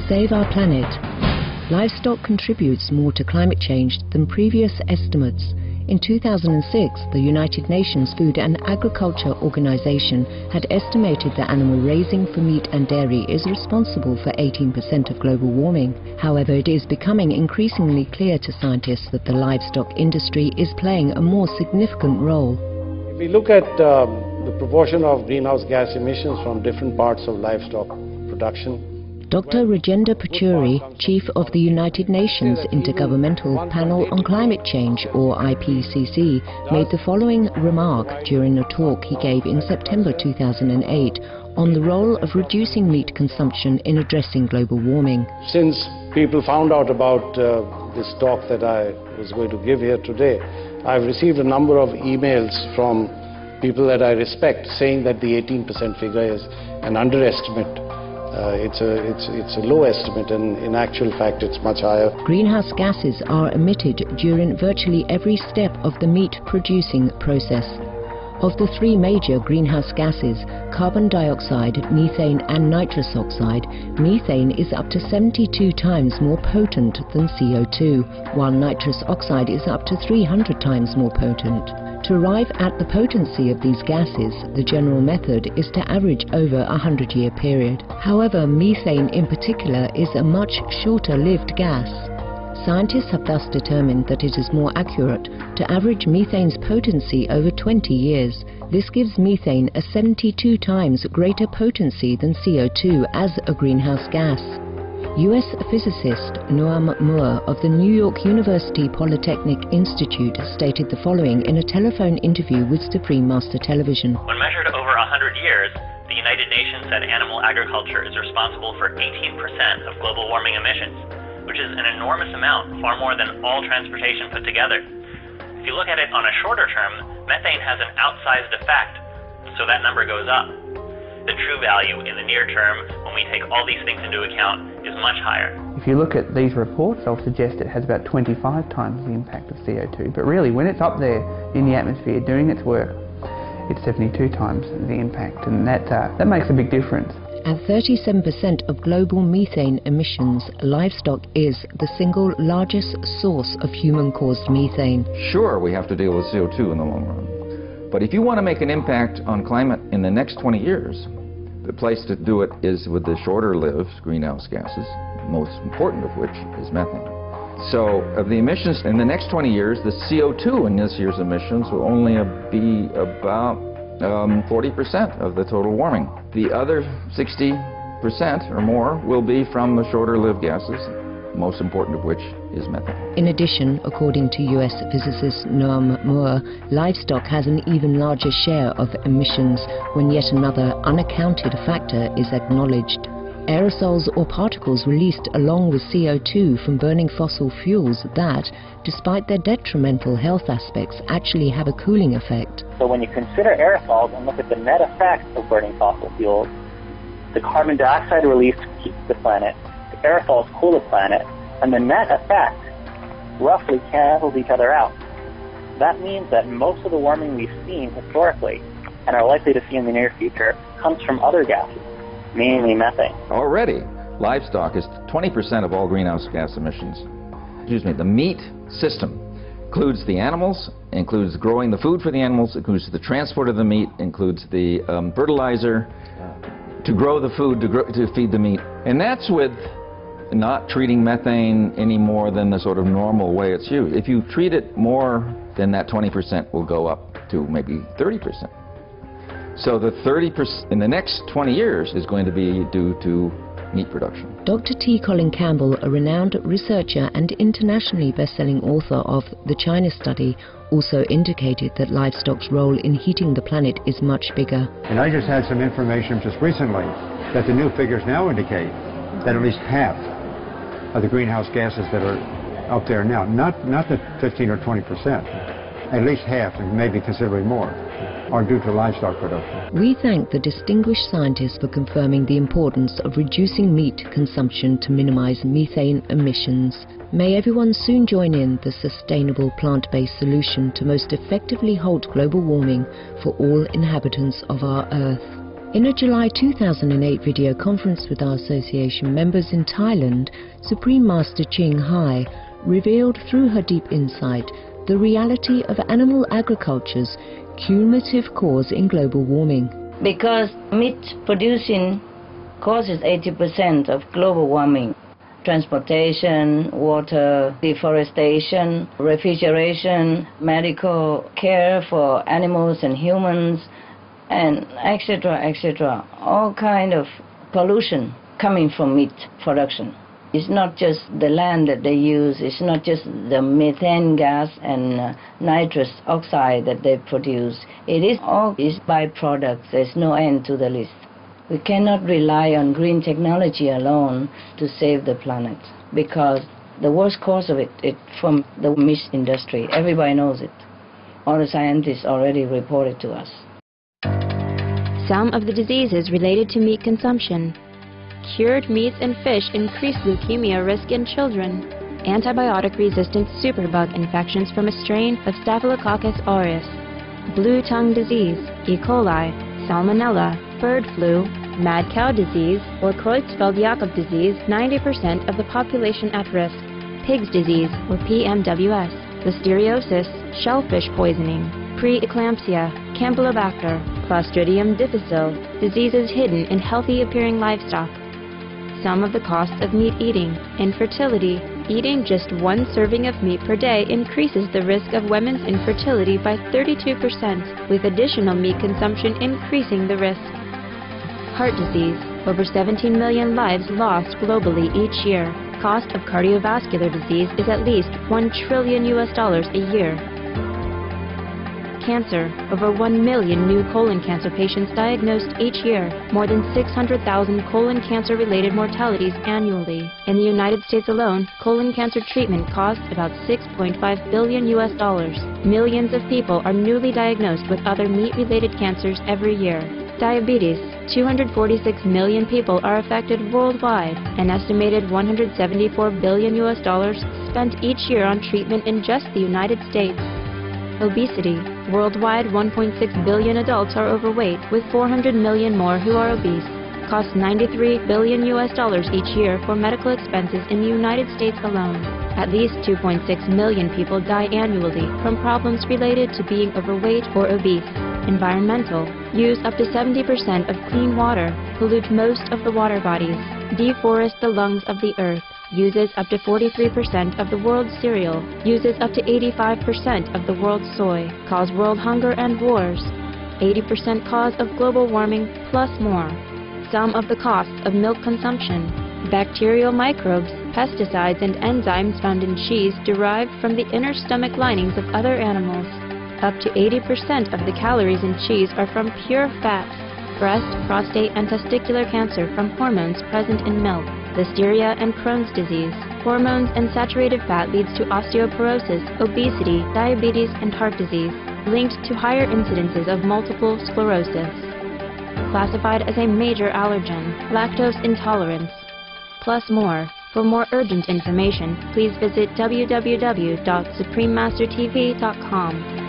save our planet. Livestock contributes more to climate change than previous estimates. In 2006, the United Nations Food and Agriculture Organization had estimated that animal raising for meat and dairy is responsible for 18% of global warming. However, it is becoming increasingly clear to scientists that the livestock industry is playing a more significant role. If we look at the proportion of greenhouse gas emissions from different parts of livestock production, Dr. Rajendra Pachauri, Chief of the United Nations Intergovernmental Panel on Climate Change, or IPCC, made the following remark during a talk he gave in September 2008 on the role of reducing meat consumption in addressing global warming. Since people found out about this talk that I was going to give here today, I've received a number of emails from people that I respect saying that the 18% figure is an underestimate. It's a low estimate, and in actual fact it's much higher. Greenhouse gases are emitted during virtually every step of the meat producing process. Of the three major greenhouse gases, carbon dioxide, methane and nitrous oxide, methane is up to 72 times more potent than CO2, while nitrous oxide is up to 300 times more potent. To arrive at the potency of these gases, the general method is to average over a 100-year period. However, methane in particular is a much shorter-lived gas. Scientists have thus determined that it is more accurate to average methane's potency over 20 years. This gives methane a 72 times greater potency than CO2 as a greenhouse gas. US physicist Noam Moore of the New York University Polytechnic Institute stated the following in a telephone interview with Supreme Master Television. When measured over 100 years, the United Nations said animal agriculture is responsible for 18% of global warming emissions, which is an enormous amount, far more than all transportation put together. If you look at it on a shorter term, methane has an outsized effect, so that number goes up. The true value in the near term, when we take all these things into account, is much higher. If you look at these reports, they'll suggest it has about 25 times the impact of CO2, but really when it's up there in the atmosphere doing its work, it's 72 times the impact, and that makes a big difference. At 37% of global methane emissions, livestock is the single largest source of human-caused methane. Sure, we have to deal with CO2 in the long run, but if you want to make an impact on climate in the next 20 years, the place to do it is with the shorter-lived greenhouse gases, most important of which is methane. So, of the emissions in the next 20 years, the CO2 in this year's emissions will only be about 40% of the total warming. The other 60% or more will be from the shorter-lived gases, most important of which is methane. In addition, according to US physicist Noam Moore, livestock has an even larger share of emissions when yet another unaccounted factor is acknowledged. Aerosols or particles released along with CO2 from burning fossil fuels that, despite their detrimental health aspects, actually have a cooling effect. So when you consider aerosols and look at the net effect of burning fossil fuels, the carbon dioxide released keeps the planet, the aerosols cool the planet, and the net effect roughly cancels each other out. That means that most of the warming we've seen historically and are likely to see in the near future comes from other gases, mainly methane. Already, livestock is 20% of all greenhouse gas emissions. The meat system includes the animals, includes growing the food for the animals, includes the transport of the meat, includes the fertilizer to grow the food, to feed the meat. And that's with not treating methane any more than the sort of normal way it's used. If you treat it more, then that 20% will go up to maybe 30%. So the 30% in the next 20 years is going to be due to meat production. Dr. T. Colin Campbell, a renowned researcher and internationally best-selling author of The China Study, also indicated that livestock's role in heating the planet is much bigger. And I just had some information just recently that the new figures now indicate that at least half of the greenhouse gases that are out there now, not the 15 or 20%, at least half, and maybe considerably more, are due to livestock production. We thank the distinguished scientists for confirming the importance of reducing meat consumption to minimize methane emissions. May everyone soon join in the sustainable plant-based solution to most effectively halt global warming for all inhabitants of our Earth. In a July 2008 video conference with our association members in Thailand, Supreme Master Ching Hai revealed through her deep insight the reality of animal agriculture's cumulative cause in global warming. Because meat producing causes 80% of global warming. Transportation, water, deforestation, refrigeration, medical care for animals and humans, and etc., etc. All kind of pollution coming from meat production. It's not just the land that they use, it's not just the methane gas and nitrous oxide that they produce. It is all these byproducts. There's no end to the list. We cannot rely on green technology alone to save the planet, because the worst cause of it is from the meat industry. Everybody knows it. All the scientists already reported to us. Some of the diseases related to meat consumption. Cured meats and fish increase leukemia risk in children. Antibiotic-resistant superbug infections from a strain of Staphylococcus aureus. Blue tongue disease, E. coli, salmonella, bird flu, mad cow disease, or Creutzfeldt-Jakob disease, 90% of the population at risk. Pigs disease, or PMWS, listeriosis, shellfish poisoning, preeclampsia, Campylobacter, Clostridium difficile, diseases hidden in healthy-appearing livestock. Some of the costs of meat eating. Infertility. Eating just one serving of meat per day increases the risk of women's infertility by 32%, with additional meat consumption increasing the risk. Heart disease. Over 17 million lives lost globally each year. Cost of cardiovascular disease is at least $1 trillion a year. Cancer. Over 1 million new colon cancer patients diagnosed each year. More than 600,000 colon cancer-related mortalities annually. In the United States alone, colon cancer treatment costs about $6.5 billion. Millions of people are newly diagnosed with other meat-related cancers every year. Diabetes. 246 million people are affected worldwide. An estimated $174 billion spent each year on treatment in just the United States. Obesity. Worldwide, 1.6 billion adults are overweight, with 400 million more who are obese. Costs $93 billion each year for medical expenses in the United States alone. At least 2.6 million people die annually from problems related to being overweight or obese. Environmental. Use up to 70% of clean water. Pollute most of the water bodies. Deforest the lungs of the earth. Uses up to 43% of the world's cereal. Uses up to 85% of the world's soy. Cause world hunger and wars. 80% cause of global warming, plus more. Some of the costs of milk consumption. Bacterial microbes, pesticides, and enzymes found in cheese derived from the inner stomach linings of other animals. Up to 80% of the calories in cheese are from pure fat. Breast, prostate, and testicular cancer from hormones present in milk. Listeria and Crohn's disease. Hormones and saturated fat leads to osteoporosis, obesity, diabetes, and heart disease, linked to higher incidences of multiple sclerosis. Classified as a major allergen, lactose intolerance, plus more. For more urgent information, please visit www.suprememastertv.com.